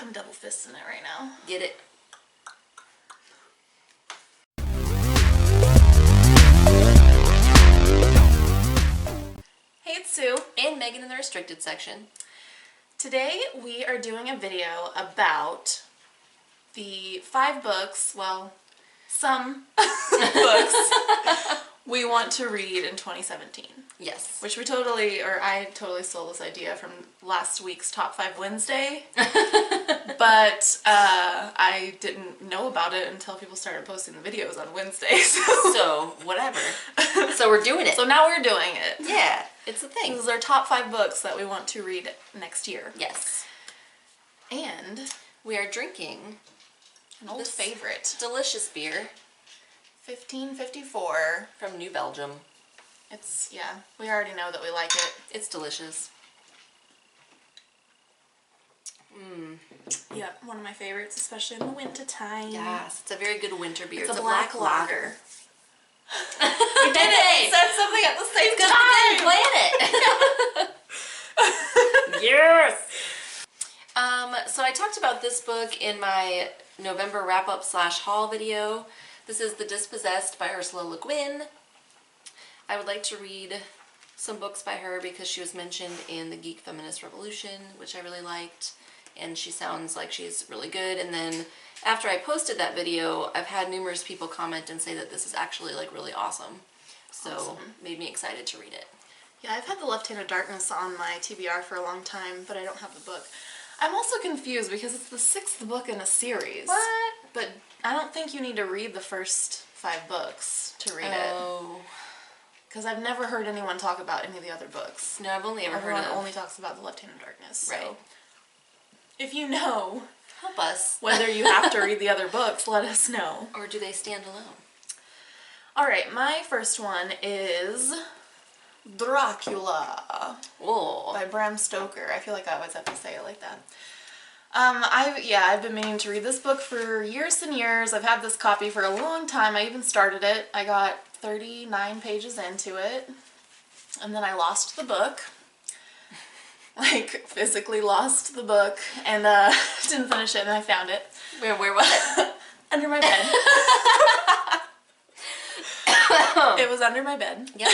I'm double fisting it right now. Get it. Hey, it's Sue. And Megan in the restricted section. Today we are doing a video about the 5 books, well, some books we want to read in 2017. Yes. Which I totally stole this idea from last week's Top 5 Wednesday. But I didn't know about it until people started posting the videos on Wednesdays. So, whatever. So we're doing it. So now we're doing it. Yeah, it's a thing. This is our top 5 books that we want to read next year. Yes. And we are drinking an old favorite. Delicious beer. 1554. From New Belgium. Yeah, we already know that we like it. It's delicious. Yeah, one of my favorites, especially in the winter time. Yes, it's a very good winter beer. It's a black lager. We did it! We said something at the same time! We didn't plan it! Yes! So I talked about this book in my November wrap-up / haul video. This is The Dispossessed by Ursula Le Guin. I would like to read some books by her because she was mentioned in the Geek Feminist Revolution, which I really liked, and she sounds like she's really good. And then after I posted that video, I've had numerous people comment and say that this is actually like really awesome. So made me excited to read it. Yeah, I've had The Left Hand of Darkness on my TBR for a long time, but I don't have the book. I'm also confused because it's the 6th book in a series. What? But I don't think you need to read the first 5 books to read it. Oh. Because I've never heard anyone talk about any of the other books. No, I've only ever Everyone heard of... only talks about The Left Hand of Darkness. Right. So if you know... Help us. Whether you have to read the other books, let us know. Or do they stand alone? Alright, my first one is Dracula. Whoa. By Bram Stoker. I feel like I always have to say it like that. I've been meaning to read this book for years and years. I've had this copy for a long time. I even started it. I got 39 pages into it. And then I lost the book. Like, physically lost the book. And didn't finish it, and then I found it. Where was it? Under my bed. It was under my bed. Yep.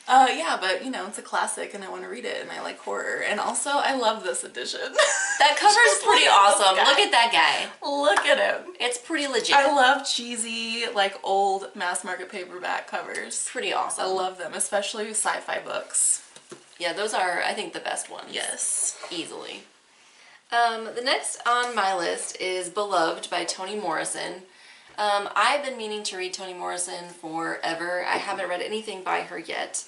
Yeah, but, you know, it's a classic, and I want to read it, and I like horror. And also, I love this edition. That cover's pretty awesome. Look at that guy. Look at him. It's pretty legit. I love cheesy, like, old mass-market paperback covers. Pretty awesome. I love them, especially sci-fi books. Yeah, those are, I think, the best ones. Yes. Easily. The next on my list is Beloved by Toni Morrison. I've been meaning to read Toni Morrison forever. I haven't read anything by her yet.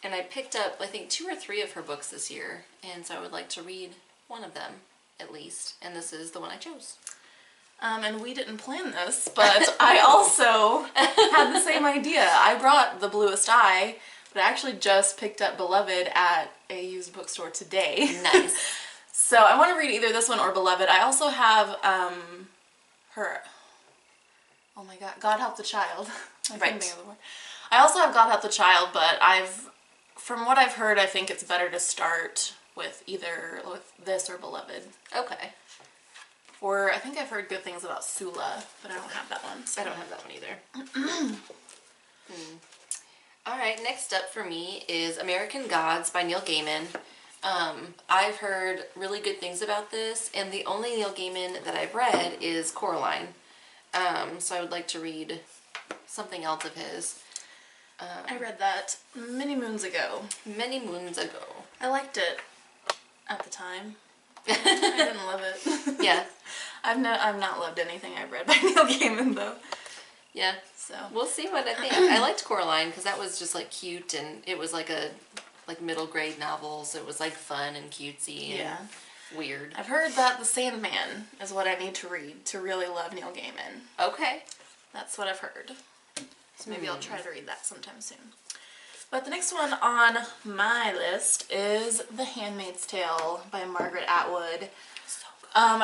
And I picked up, I think, 2 or 3 of her books this year, and so I would like to read one of them, at least, and this is the one I chose. And we didn't plan this, but I also had the same idea. I brought The Bluest Eye, but I actually just picked up Beloved at a used bookstore today. Nice. So I want to read either this one or Beloved. I also have her, oh my god, God Help the Child. I couldn't think of the word. I also have God Help the Child, but from what I've heard, I think it's better to start with either this or Beloved. Okay. I think I've heard good things about Sula, but I don't have that one. So. I don't have that one either. Alright, next up for me is American Gods by Neil Gaiman. I've heard really good things about this, and the only Neil Gaiman that I've read is Coraline. So I would like to read something else of his. I read that many moons ago. Many moons ago. I liked it at the time. I didn't love it. Yeah. I've not loved anything I've read by Neil Gaiman though. Yeah. So we'll see what I think. I liked Coraline because that was just like cute, and it was like a middle grade novel, so it was like fun and cutesy and weird. I've heard that The Sandman is what I need to read to really love Neil Gaiman. Okay. That's what I've heard. So maybe I'll try to read that sometime soon. But the next one on my list is The Handmaid's Tale by Margaret Atwood. So good.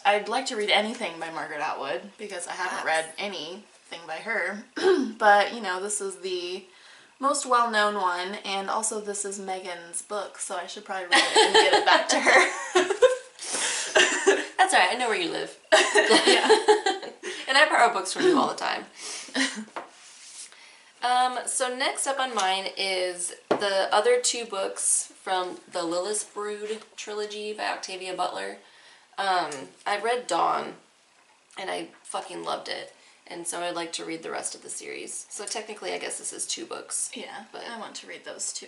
I'd like to read anything by Margaret Atwood because I haven't read anything by her. But, you know, this is the most well-known one, and also this is Megan's book, so I should probably read it and get it back to her. you live. Yeah. And I borrow books from you all the time. So next up on mine is the other two books from the Lilith Brood trilogy by Octavia Butler. I read Dawn, and I fucking loved it. And so I'd like to read the rest of the series. So technically, I guess this is 2 books. Yeah, but I want to read those too.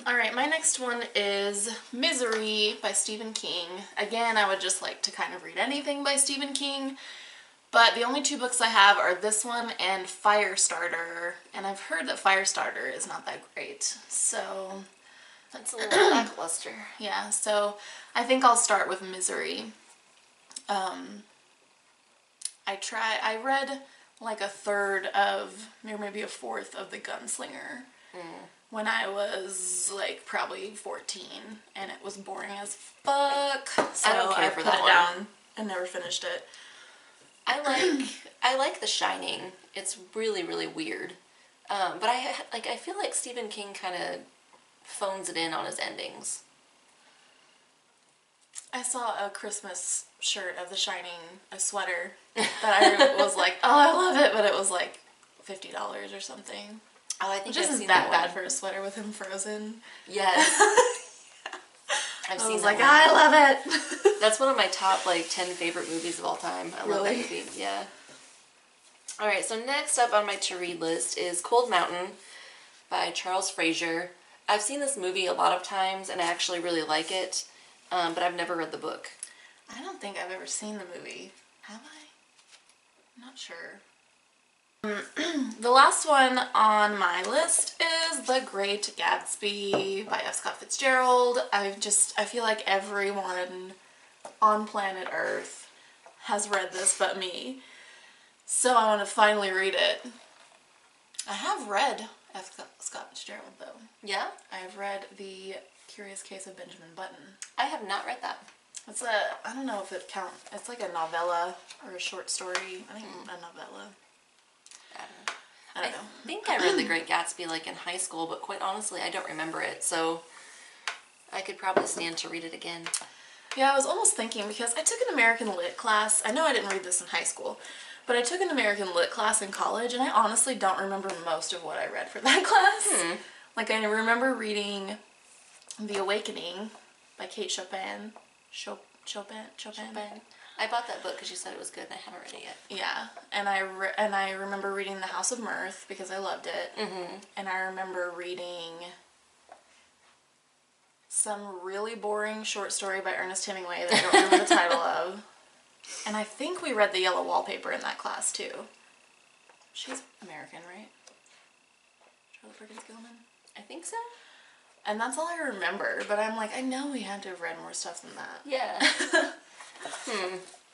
Alright, my next one is Misery by Stephen King. Again, I would just like to kind of read anything by Stephen King. But the only 2 books I have are this one and Firestarter. And I've heard that Firestarter is not that great. So, that's a little lackluster. Yeah, so I think I'll start with Misery. I read like a third of, or maybe a fourth of The Gunslinger when I was like probably 14, and it was boring as fuck. So I don't care for put that it one. down and never finished it. I like The Shining. It's really, really weird. But I feel like Stephen King kind of phones it in on his endings. I saw a Christmas shirt of The Shining, a sweater, that I was like, oh, I love it, but it was like $50 or something. Oh, I think Which I've isn't seen that that bad one. for a sweater with him frozen. Yes. I've I seen was that like, one. I love it. That's one of my top 10 favorite movies of all time. I love that Really? movie. Yeah. All right, so next up on my to-read list is Cold Mountain by Charles Frazier. I've seen this movie a lot of times, and I actually really like it, but I've never read the book. I don't think I've ever seen the movie. Have I? I'm not sure. The last one on my list is The Great Gatsby by F. Scott Fitzgerald. I feel like everyone on planet Earth has read this but me. So I want to finally read it. I have read F. Scott Fitzgerald though. Yeah? I've read The Curious Case of Benjamin Button. I have not read that. It's I don't know if it counts, it's like a novella or a short story. I think a novella. I don't know. I think I read The Great Gatsby in high school, but quite honestly, I don't remember it, so I could probably stand to read it again. Yeah, I was almost thinking, because I took an American Lit class. I know I didn't read this in high school, but I took an American Lit class in college, and I honestly don't remember most of what I read for that class. I remember reading The Awakening by Kate Chopin. Chopin. I bought that book because you said it was good, and I haven't read it yet. Yeah, and I remember reading The House of Mirth because I loved it. And I remember reading some really boring short story by Ernest Hemingway that I don't remember the title of. And I think we read The Yellow Wallpaper in that class too. She's American, right? Charlotte Perkins Gilman? I think so. And that's all I remember, but I'm like, I know we had to have read more stuff than that. Yeah.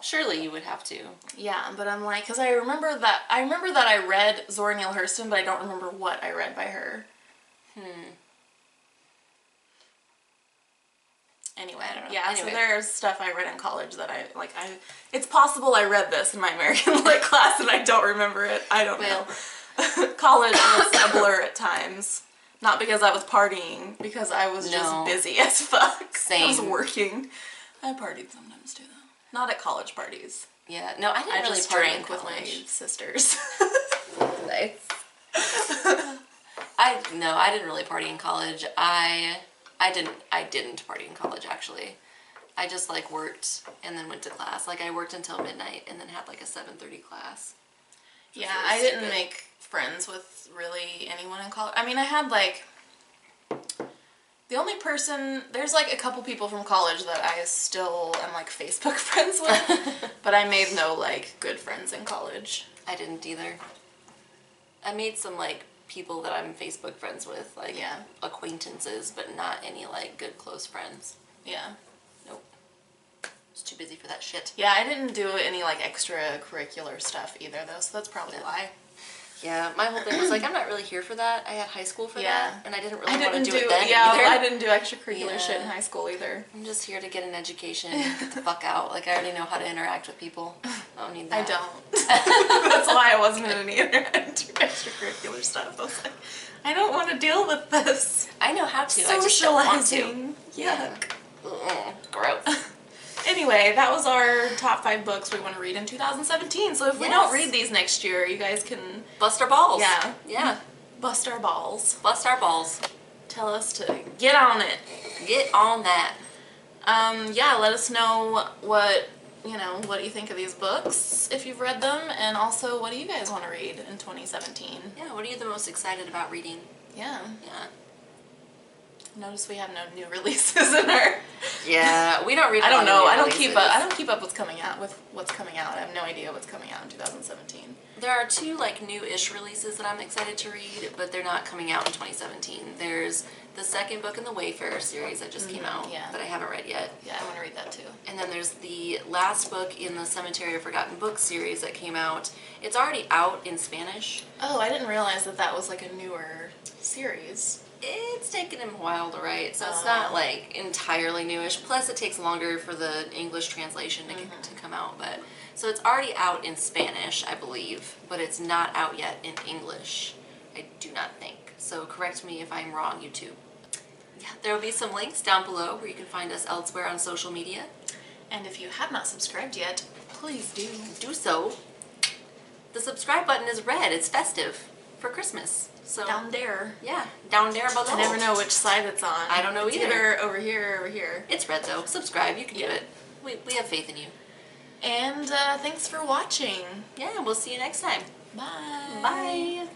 Surely you would have to. Yeah, but I'm like, because I remember that I read Zora Neale Hurston, but I don't remember what I read by her. Anyway, I don't know. yeah, Anyway. so there's stuff I read in college that it's possible I read this in my American Lit class and I don't remember it. I don't know. College was a blur at times. Not because I was partying, because I was just busy as fuck. Same. I was working. I partied sometimes too, though. Not at college parties. Yeah, no, I didn't I really just party drank in with my college. sisters. Nice. I didn't really party in college. I didn't party in college actually. I just worked and then went to class. I worked until midnight and then had a 7:30 class. Yeah, I didn't make friends with really anyone in college. I mean, I had the only person, there's a couple people from college that I still am Facebook friends with, but I made no good friends in college. I didn't either. I made some people that I'm Facebook friends with, acquaintances, but not any good close friends. Yeah. Nope. I was too busy for that shit. Yeah, I didn't do any extracurricular stuff either though, so that's probably why. Yeah, my whole thing was I'm not really here for that. I had high school for that, and I didn't really want to do it then either. I didn't do extracurricular shit in high school either. I'm just here to get an education and get the fuck out. I already know how to interact with people. I don't need that. I don't. That's why I wasn't in any extracurricular stuff. I was I don't want to deal with this. I know how to. I just don't want to. Yuck. Gross. Anyway, that was our top 5 books we want to read in 2017. So if we don't read these next year, you guys can bust our balls. Yeah. Yeah. Bust our balls. Bust our balls. Tell us to get on it. Get on that. Yeah, let us know what you think of these books if you've read them, and also what do you guys want to read in 2017? Yeah, what are you the most excited about reading? Yeah. Yeah. Notice we have no new releases in our. Yeah, we don't read. I don't know. I don't releases. keep up what's coming out. I have no idea what's coming out in 2017. There are 2 like new-ish releases that I'm excited to read, but they're not coming out in 2017. There's the second book in the Wayfarer series that just came out that I haven't read yet. Yeah, I want to read that too. And then there's the last book in the Cemetery of Forgotten Books series that came out. It's already out in Spanish. Oh, I didn't realize that was like a newer series. It's taken him a while to write, so it's not like entirely newish. Plus, it takes longer for the English translation to come out. But so it's already out in Spanish, I believe, but it's not out yet in English. I do not think. So correct me if I'm wrong, YouTube. Yeah, there will be some links down below where you can find us elsewhere on social media. And if you have not subscribed yet, please do. Do so. The subscribe button is red. It's festive for Christmas. So Down there. Yeah, down there below. I never know which side it's on. I don't know it's either. Either over here or over here. It's red though. Subscribe. You can do it. We have faith in you. And thanks for watching. Yeah, we'll see you next time. Bye. Bye.